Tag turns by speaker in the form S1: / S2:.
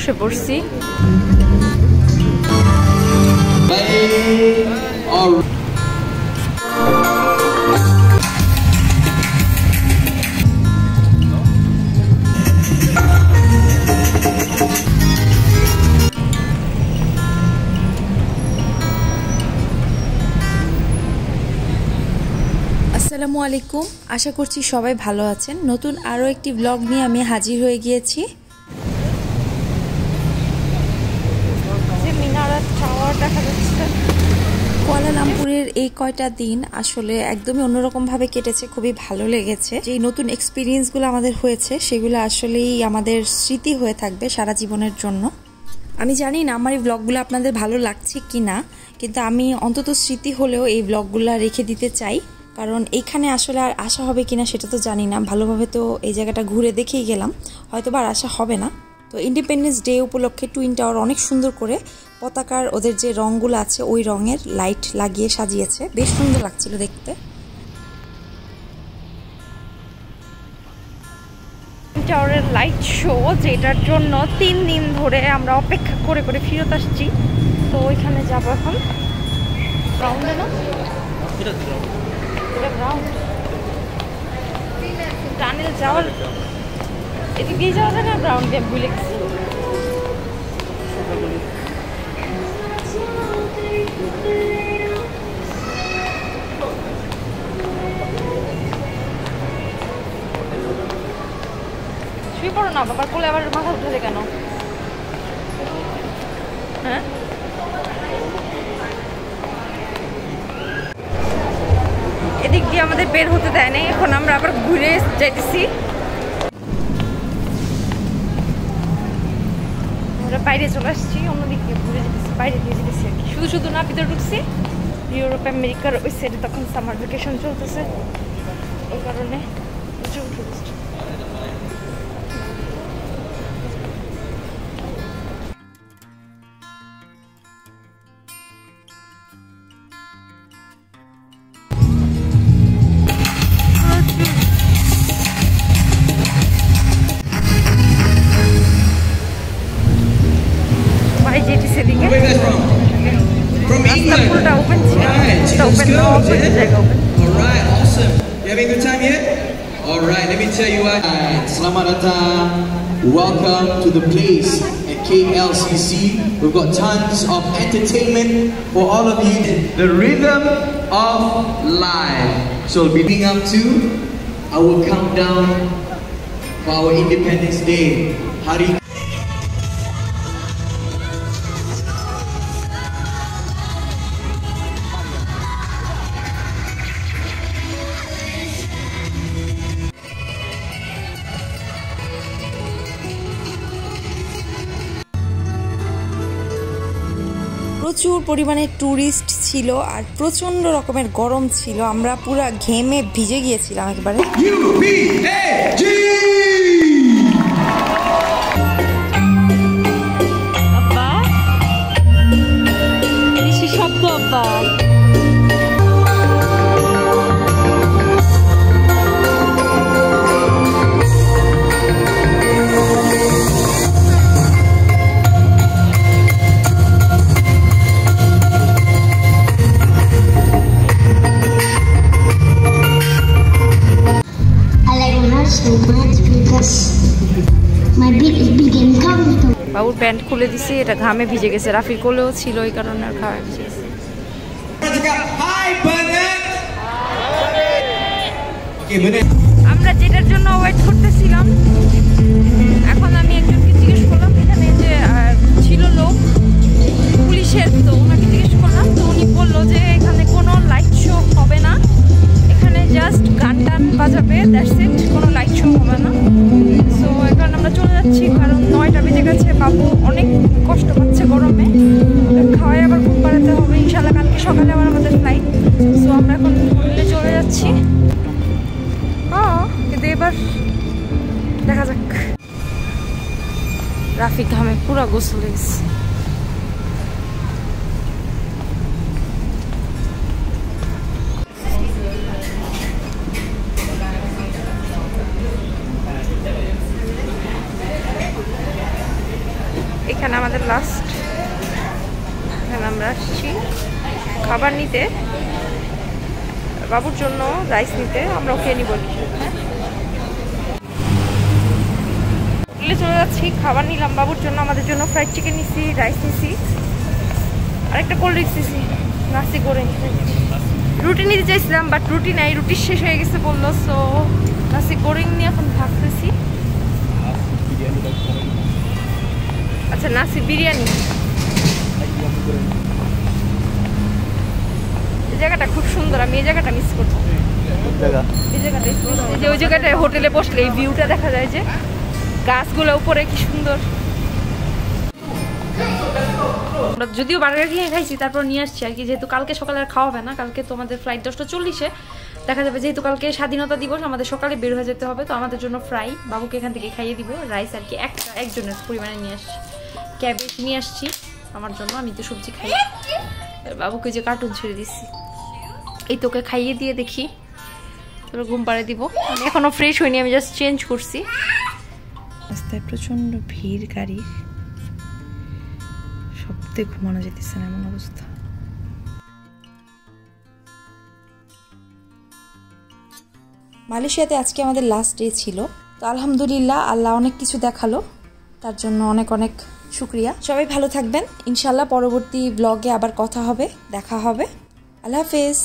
S1: বসে পড়ছি। আসসালামু আলাইকুম, আশা করছি সবাই ভালো আছেন। নতুন আরও একটি ব্লগ নিয়ে আমি হাজির হয়ে গিয়েছি। কুয়ালা লামপুরের এই কয়টা দিন আসলে একদমই অন্যরকমভাবে কেটেছে, খুবই ভালো লেগেছে। যে নতুন এক্সপিরিয়েন্সগুলো আমাদের হয়েছে সেগুলো আসলেই আমাদের স্মৃতি হয়ে থাকবে সারা জীবনের জন্য। আমি জানি না আমার এই ব্লগগুলো আপনাদের ভালো লাগছে কি না, কিন্তু আমি অন্তত স্মৃতি হলেও এই ব্লগগুলো রেখে দিতে চাই। কারণ এইখানে আসলে আর আসা হবে কিনা সেটা তো জানি না। ভালোভাবে তো এই জায়গাটা ঘুরে দেখেই গেলাম, হয়তো বা আর আসা হবে না। তো ইন্ডিপেন্ডেন্স ডে উপলক্ষে টুইন টাওয়ার অনেক সুন্দর করে পতাকার ওদের যে রঙগুলো আছে ওই রঙের লাইট লাগিয়ে সাজিয়েছে, বেশ সুন্দর লাগছিল দেখতে। টাওয়ারের লাইট শো, যেটার জন্য 3 দিন ধরে আমরা অপেক্ষা করে করে ফিরত আসছি। তো ওইখানে যাবো এখন। গ্রাউন্ডে না, টানেল যাওয়ার এদিক দিয়ে যাওয়া যায় না, গ্রাউন্ড দিয়ে ভুলে গেছি। শুয়ে পড়ো না, বাবার কোলে আবার মাথা উঠেছে কেন? হ্যাঁ, এদিক দিয়ে আমাদের বের হতে দেয় নাই, এখন আমরা আবার ঘুরে যাইতেছি। আমরা বাইরে চলে আসছি, অন্যদিক দিয়ে ঘুরে যেতেছি, বাইরে দিয়ে যেতেছি আর কি। শুধু শুধু না ভিতরে ঢুকছি, ইউরোপ আমেরিকার ওই সাইডে তখন সামার ভ্যাকেশন চলতেছে, ওই কারণে প্রচুর tourist.
S2: From England. Right, alright, awesome. You having a good time here? Alright, let me tell you what. Selamat datang. Welcome to the place at KLCC. We've got tons of entertainment for all of you. The rhythm of life. So leading up to our countdown for our Independence Day. Hari
S1: প্রচুর পরিমাণে tourist ছিল আর প্রচন্ড রকমের গরম ছিল, আমরা পুরো ঘেমে ভিজে গিয়েছিলাম একবারে। আব্বা বেশি শব্দ, আব্বা বাবুর প্যান্ট খুলে দিছি, এটা ঘামে ভিজে গেছে। রাফির কোলেও ছিল, এই কারণে আর খাওয়া ভিজে গেছে। আমরা যেটার জন্য ওয়েট করতেছিলাম, এখন আমি একজনকে জিজ্ঞেস করলাম, এখানে যে ছিল লোক পুলিশের, তো ওনাকে জিজ্ঞেস করলাম, তো উনি বললো যে এখানে কোনো লাইট শো হবে না, এখানে জাস্ট গান টান বাজাবে, দ্যাটস ইট, কোনো লাইট শো হবে না। সো এই কারণে আমরা চলে যাচ্ছি, কারণ 9টা বেজে গেছে, বাবু অনেক কষ্ট পাচ্ছে গরমে, খাওয়াই আবার ঘুম পাড়াতে হবে ইনশাল্লাহ, কালকে সকালে আবার আমাদের ফ্লাইট। সো আমরা এখন হোটেলে চলে যাচ্ছি। কিন্তু এবার দেখা যাক। রাফি ঘামে পুরো গোসল গেছে। খাবার নিতে, বাবুর জন্য রাইস নিতে। আমরা ওকে নিব, হ্যাঁ হোটেলে চলে যাচ্ছি। খাবার নিলাম বাবুর জন্য, আমাদের জন্য ফ্রাইড চিকেন নিছি, রাইস নিছি, আরেকটা কোল্ড ড্রিঙ্কস নিছি, নাসি করে রুটি নিতে চাইছিলাম বাট রুটি নাই, রুটি শেষ হয়ে গেছে বললো। সো নাসি গোরিং নিয়ে এখন ভাবতেছি। আচ্ছা নাসি বিরিয়ানি। এই জায়গাটা খুব সুন্দর, আমি এই জায়গাটা মিস করছি। এই জায়গাটা যে ওই জায়গাটায় হোটেলে বসলে এই ভিউটা দেখা যায়, যে গাছগুলো উপরে কি সুন্দর। আমরা যদিও বার্গার কিনে খাইছি, তারপর নিয়ে আসছি আর কি, যেহেতু কালকে সকালে আর খাওয়া হবে না। কালকে তোমাদের ফ্লাইট 10:40-এ, দেখা যাবে যেহেতু কালকে স্বাধীনতা দিবস, আমাদের সকালে বের হয়ে যেতে হবে। তো আমাদের জন্য ফ্রাই বাবুকে এখান থেকে খাইয়ে দিব, রাইস আর কি একজনের পরিমাণে নিয়ে আসছি। ক্যাবেজ নিয়ে আসছি আমার জন্য, আমি তো সবজি খাই। বাবুকে যে কার্টুন ছেড়ে দিচ্ছি, এই তোকে খাইয়ে দিয়ে দেখি চলো ঘুম পাড়ে দিব। আমি এখনো ফ্রেশ হইনি, আমি জাস্ট চেঞ্জ করছি। রাস্তায় প্রচন্ড ভিড় গাড়ির, শব্দে ঘুমানো যেতেছে না এমন অবস্থা। মালয়েশিয়াতে আজকে আমাদের লাস্ট ডে ছিল, তো আলহামদুলিল্লাহ আল্লাহ অনেক কিছু দেখালো, তার জন্য অনেক অনেক শুক্রিয়া। সবাই ভালো থাকবেন, ইনশাল্লাহ পরবর্তী ব্লগে আবার কথা হবে, দেখা হবে। আল্লাহ হাফেজ।